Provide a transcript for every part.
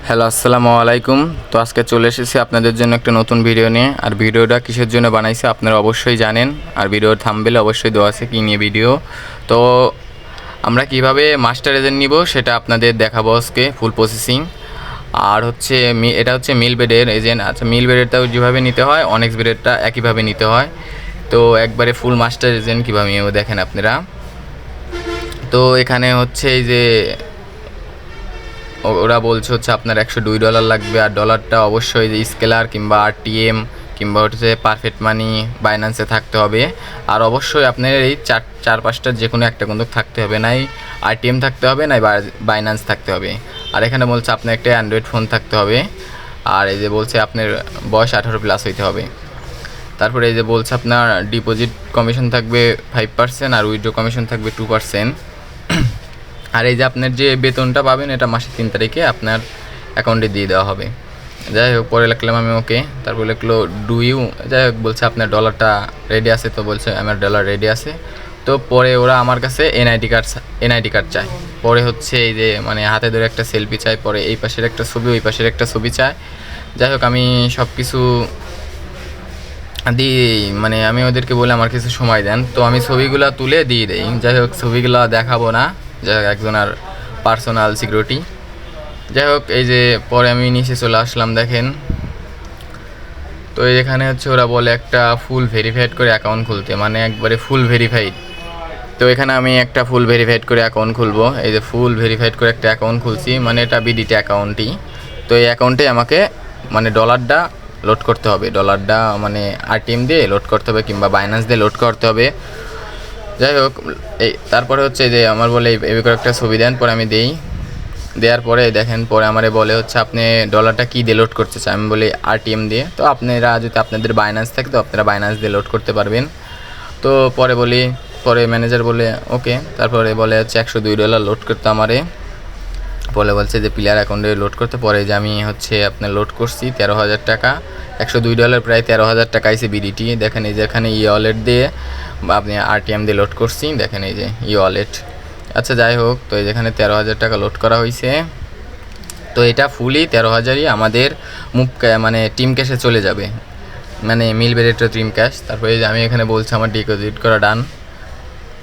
Hello, আসসালামু আলাইকুম। তো আজকে চলে এসেছি আপনাদের জন্য একটা নতুন ভিডিও নিয়ে। আর ভিডিওটা কিসের জন্য বানাইছি আপনারা অবশ্যই জানেন, আর ভিডিওর থাম্বনেলে অবশ্যই দেওয়া আছে কী নিয়ে ভিডিও। তো আমরা কিভাবে মাস্টার এজেন্ট নিব সেটা আপনাদের দেখাবো আজকে, ফুল প্রসেসিং। আর হচ্ছে এটা হচ্ছে মিল বেডের এজেন্ট। আচ্ছা, মিল বেডেরটাও যেভাবে নিতে হয়, অনেক্স বেডেরটা একইভাবে নিতে হয়। তো একবারে ফুল মাস্টার এজেন্ট কীভাবে নিব দেখেন আপনারা। তো এখানে হচ্ছে এই যে ওরা বলছে হচ্ছে আপনার $102 লাগবে, আর ডলারটা অবশ্যই যে স্কেলার কিংবা আরটিএম কিংবা হচ্ছে পারফেক্ট মানি বাইন্যান্সে থাকতে হবে। আর অবশ্যই আপনার এই চার পাঁচটার যে কোনো একটা কিন্তু থাকতে হবে, নাই আরটিএম থাকতে হবে, নাই বাইন্যান্স থাকতে হবে। আর এখানে বলছে আপনার একটা অ্যান্ড্রয়েড ফোন থাকতে হবে। আর এই যে বলছে আপনার বয়স 18+ হইতে হবে। তারপরে এই যে বলছে আপনার ডিপোজিট কমিশন থাকবে 5% আর উইথড্র কমিশন থাকবে 2%। আর এই যে আপনার যে বেতনটা পাবেন এটা মাসের 3 তারিখে আপনার অ্যাকাউন্টে দিয়ে দেওয়া হবে। যাই হোক, পরে লিখলাম আমি ওকে। তারপর লিখলো ডু ইউ, যাই হোক বলছে আপনার ডলারটা রেডি আছে। তো বলছে আমার ডলার রেডি আছে। তো পরে ওরা আমার কাছে এনআইডি কার্ড চায়। পরে হচ্ছে এই যে মানে হাতে ধরে একটা সেলফি চায়, পরে এই পাশের একটা ছবি ওই পাশের একটা ছবি চায়। যাই হোক, আমি সব কিছু দিই, মানে আমি ওদেরকে বলে আমার কিছু সময় দেন। তো আমি ছবিগুলো তুলে দিয়ে দেই। যাই হোক, ছবিগুলো দেখাবো না, যাই হোক একজনের পার্সোনাল সিকিউরিটি। যাই হোক, এই যে পরে আমি নিচে চলে আসলাম দেখেন। তো এখানে হচ্ছে ওরা বলে একটা ফুল ভেরিফাইড করে অ্যাকাউন্ট খুলতে, মানে একবারে ফুল ভেরিফাইড। তো এখানে আমি একটা ফুল ভেরিফাইড করে অ্যাকাউন্ট খুলবো। এই যে ফুল ভেরিফাইড করে একটা অ্যাকাউন্ট খুলছি, মানে এটা বিডিটি অ্যাকাউন্টই। তো এই অ্যাকাউন্টে আমাকে মানে ডলারটা লোড করতে হবে, ডলারটা মানে আরটিএম দিয়ে লোড করতে হবে কিংবা বাইন্যান্স দিয়ে লোড করতে হবে। যাই হোক, এই তারপরে হচ্ছে যে আমার বলে এই করে একটা ছবি দেন, পরে আমি দেই। দেওয়ার পরে দেখেন, পরে আমারে বলে হচ্ছে আপনি ডলারটা কী দিয়ে লোড করতে চান। আমি বলি আরটিএম দিয়ে। তো আপনারা যদি আপনাদের বাইন্যান্স থাকে তো আপনারা বাইন্যান্স দিয়ে লোড করতে পারবেন। তো পরে ম্যানেজার বলে ওকে। তারপরে বলে হচ্ছে $102 লোড করতে আমারে। বলছে যে প্লেয়ার অ্যাকাউন্টে লোড করতে। পরে যে আমি হচ্ছে আপনার লোড করছি 13,000 টাকা, $102 প্রায় 13,000 টাকা আইসে বিডিটি। দেখেন এই যে এখানে ওয়ালেট দিয়ে আপনি আরটিএম দিয়ে লোড করছি, দেখেন এই যে ওয়ালেট। আচ্ছা, যাই হোক, তো এই যেখানে 13,000 টাকা লোড করা হয়েছে। তো এটা ফুলই 13,000ই আমাদের মানে টিম ক্যাশে চলে যাবে, মানে মিল বেডের টিম ক্যাশ। তারপরে এই যে আমি এখানে বলছি আমার ডিপোজিট করা ডান।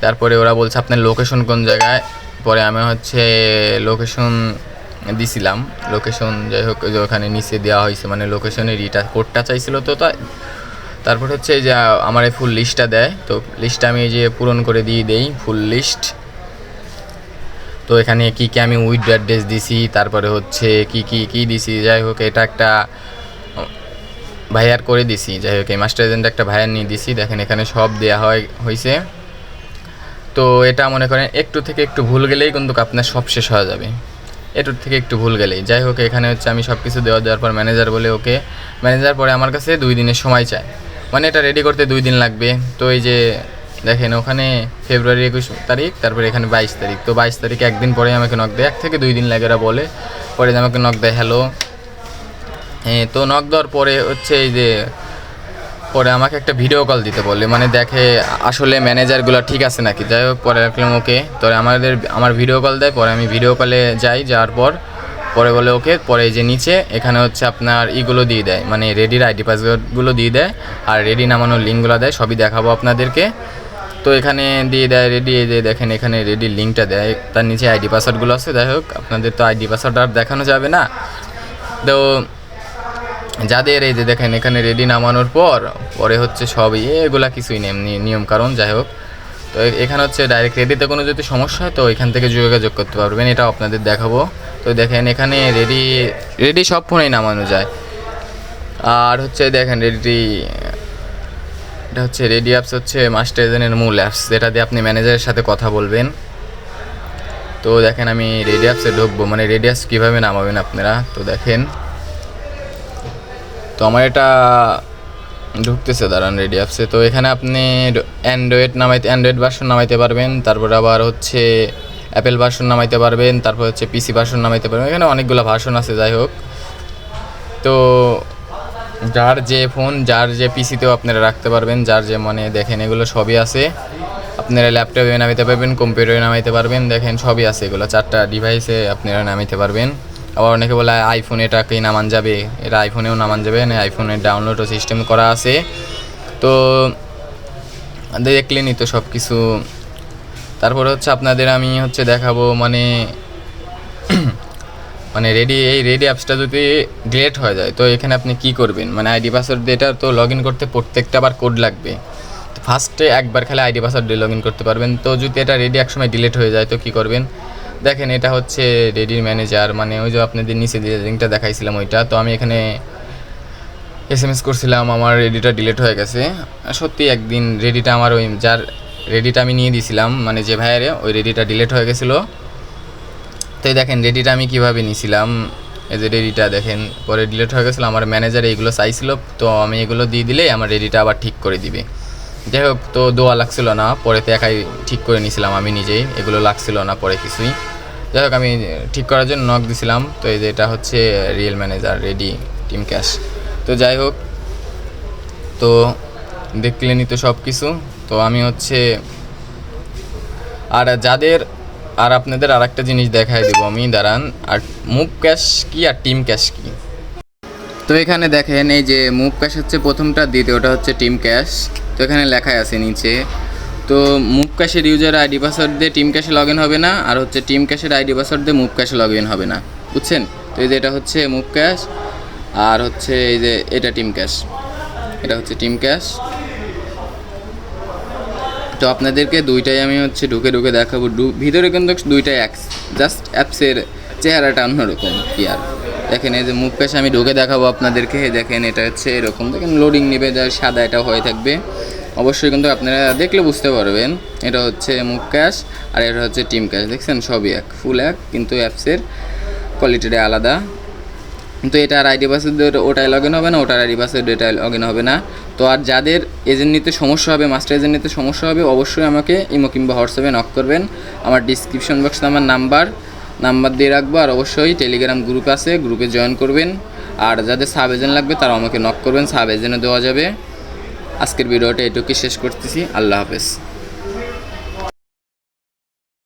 তারপরে ওরা বলছে আপনার লোকেশন কোন জায়গায়। পরে আমি হচ্ছে লোকেশন দিছিলাম, লোকেশন যাই হোক যে ওখানে নিচে দেওয়া হয়েছে, মানে লোকেশনের কোডটা চাইছিল। তো তারপর হচ্ছে এই যে আমার এই ফুল লিস্টটা দেয়। তো লিস্টটা আমি এই যে পূরণ করে দিয়ে দেই, ফুল লিস্ট। তো এখানে কী কী আমি উইথ অ্যাড্রেস দিছি, তারপরে হচ্ছে কী দিছি। যাই হোক, এটা একটা ভাইয়ার করে দিছি। যাই হোক, এই মাস্টার এজেন্ট একটা ভাইয়ার নিয়ে দিছি। দেখেন এখানে সব দেওয়া হয়েছে। তো এটা মনে করেন একটু থেকে একটু ভুল গেলেই কিন্তু আপনার সব শেষ হয়ে যাবে, এটুর থেকে একটু ভুল গেলেই। যাই হোক, এখানে হচ্ছে আমি সব কিছু দেওয়ার পর ম্যানেজার বলে ওকে। ম্যানেজার পরে আমার কাছে 2 দিনের সময় চায়, মানে এটা রেডি করতে 2 দিন লাগবে। তো এই যে দেখেন ওখানে ফেব্রুয়ারি 21 তারিখ, তারপরে এখানে 22 তারিখ। তো 22 তারিখে একদিন পরে আমাকে নক দেয়, 1 থেকে 2 দিন লাগে এরা বলে। পরে আমাকে নক দেয় হ্যালো। তো নক দেওয়ার পরে হচ্ছে এই যে পরে আমাকে একটা ভিডিও কল দিতে বলে, মানে দেখে আসলে ম্যানেজারগুলো ঠিক আছে নাকি। যাই হোক, পরে রাখলাম ওকে। তো আমার ভিডিও কল দেয়। পরে আমি ভিডিও কলে যাওয়ার পরে বলে ওকে। পরে এই যে নিচে এখানে হচ্ছে আপনার ইগুলো দিয়ে দেয়, মানে রেডির আইডি পাসওয়ার্ডগুলো দিয়ে দেয়, আর রেডি নামানোর লিঙ্কগুলো দেয়, সবই দেখাবো আপনাদেরকে। তো এখানে দিয়ে দেয় রেডি। এই যে দেখেন এখানে রেডির লিঙ্কটা দেয়, তার নিচে আইডি পাসওয়ার্ডগুলো আছে। যাই হোক, আপনাদের তো আইডি পাসওয়ার্ড আর দেখানো যাবে না। তো যাদের এই যে দেখেন এখানে রেডি নামানোর পরে হচ্ছে সবই এগুলা কিছুই নিয়ম কারণ। যাই হোক, তো এখানে হচ্ছে ডাইরেক্ট রেডিতে কোনো যদি সমস্যা হয় তো এখান থেকে যোগাযোগ করতে পারবেন, এটা আপনাদের দেখাবো। তো দেখেন এখানে রেডি সব ফোনেই নামানো যায়। আর হচ্ছে দেখেন এটা হচ্ছে রেডি অ্যাপস, হচ্ছে মাস্টার এজেন্টের মূল অ্যাপস, যেটা দিয়ে আপনি ম্যানেজারের সাথে কথা বলবেন। তো দেখেন আমি রেডি অ্যাপসে ঢুকবো, মানে রেডি অ্যাপস কীভাবে নামাবেন আপনারা। তো দেখেন, তো আমার এটা ঢুকতেছে, দাঁড়ান রেডি অ্যাপসে। তো এখানে আপনি অ্যান্ড্রয়েড ভার্সন নামাইতে পারবেন, তারপর আবার হচ্ছে অ্যাপেল ভার্সন নামাইতে পারবেন, তারপর হচ্ছে পিসি ভার্সন নামাইতে পারবেন। এখানে অনেকগুলো ভার্সন আছে। যাই হোক, তো যার যে পিসিতেও আপনারা রাখতে পারবেন, যার যে মানে দেখেন এগুলো সবই আছে। আপনারা ল্যাপটপে নামাইতে পারবেন, কম্পিউটারে নামাইতে পারবেন, দেখেন সবই আছে। এগুলো 4টা ডিভাইসে আপনারা নামাইতে পারবেন। আবার অনেকে বলে আইফোনে এটাকেই নামান যাবে, এটা আইফোনেও নামান যাবে না, আইফোনের ডাউনলোডও সিস্টেম করা আছে। তো দেখলেনই তো সব কিছু। তারপরে হচ্ছে আপনাদের আমি হচ্ছে দেখাবো মানে মানে রেডি অ্যাপসটা যদি ডিলেট হয়ে যায় তো এখানে আপনি কি করবেন, মানে আইডি পাসওয়ার্ড দিয়ে এটা তো লগ ইন করতে প্রত্যেকটা আবার কোড লাগবে। তো ফার্স্টে একবার খালি আইডি পাসওয়ার্ড দিয়ে লগ ইন করতে পারবেন। তো যদি এটা রেডি একসময় ডিলেট হয়ে যায় তো কী করবেন, দেখেন এটা হচ্ছে রেডির ম্যানেজার, মানে ওই যে আপনাদের নিচে যে লিঙ্কটা দেখাইছিলাম ওইটা। তো আমি এখানে SMS করছিলাম আমার রেডিটা ডিলেট হয়ে গেছে। সত্যি একদিন রেডিটা আমার ওই যার রেডিটা আমি নিয়ে দিয়েছিলাম মানে যে ভাইয়ারে, ওই রেডিটা ডিলেট হয়ে গেছিলো। তো দেখেন রেডিটা আমি কীভাবে নিয়েছিলাম, এই যে রেডিটা দেখেন পরে ডিলেট হয়ে গেছিলো। আমার ম্যানেজার এইগুলো চাইছিল, তো আমি এগুলো দিয়ে দিলেই আমার রেডিটা আবার ঠিক করে দিবে। যাই হোক, তো দোয়া লাগছিল না, পরে তো একাই ঠিক করে নিয়েছিলাম আমি নিজেই, এগুলো লাগছিল না পরে কিছুই। যাই হোক, আমি ঠিক করার জন্য নক দিছিলাম। তো এই যে এটা হচ্ছে real manager ready team cash. তো যাই হোক, তো দেখলেনই তো সব কিছু। তো আমি হচ্ছে আর আপনাদের আর একটা জিনিস দেখাই দেবো আমি, দাঁড়ান। আর মুভ ক্যাশ কি আর টিম ক্যাশ কি, তো এখানে দেখেন এই যে মুভ ক্যাশ হচ্ছে প্রথমটা, দ্বিতীয়টা হচ্ছে টিম ক্যাশ। তো এখানে লেখাই আছে নিচে। তো মুভ ক্যাশের ইউজার আইডি পাসওয়ার্ড দিয়ে টিম ক্যাশে লগ ইন হবে না, আর হচ্ছে টিম ক্যাশের আইডি পাসওয়ার্ড দিয়ে মুভ ক্যাশে লগ ইন হবে না, বুঝছেন? তো এই যে এটা হচ্ছে মুভ ক্যাশ, আর হচ্ছে এই যে এটা টিম ক্যাশ, এটা হচ্ছে টিম ক্যাশ। তো আপনাদেরকে দুইটাই আমি হচ্ছে ঢুকে দেখাবো। ভিতরে কিন্তু দুইটাই জাস্ট অ্যাপসের চেহারাটা অন্যরকম কি আর। দেখেন এই যে মুভ ক্যাশ আমি ঢুকে দেখাবো আপনাদেরকে। দেখেন এটা হচ্ছে এরকম, দেখেন লোডিং নেবে, যা সাদা এটা হয়ে থাকবে। অবশ্যই কিন্তু আপনারা দেখলে বুঝতে পারবেন এটা হচ্ছে মুভ ক্যাশ আর এটা হচ্ছে টিম ক্যাশ। দেখছেন সবই ফুল এক, কিন্তু অ্যাপসের কোয়ালিটিটা আলাদা। কিন্তু এটা আর আইডি পাসওয়ার্ড ওটাই লগ ইন হবে না, ওটার আইডি পাসওয়ার্ড এটা লগ ইন হবে না। তো আর যাদের এজেন্ট নিতে সমস্যা হবে, মাস্টার এজেন্ট নিতে সমস্যা হবে, অবশ্যই আমাকে ইমো কিংবা হোয়াটসঅ্যাপে নক করবেন। আমার ডিসক্রিপশন বক্সে আমার নাম্বার দিয়ে রাখবো। আর অবশ্যই টেলিগ্রাম গ্রুপ আছে, গ্রুপে জয়েন করবেন। আর যাদের সাব এজেন্ট লাগবে তারা আমাকে নক করবেন, সাব এজেন্টও দেওয়া যাবে। আজকের ভিডিওটা এটুকুই শেষ করতেছি। আল্লাহ হাফেজ।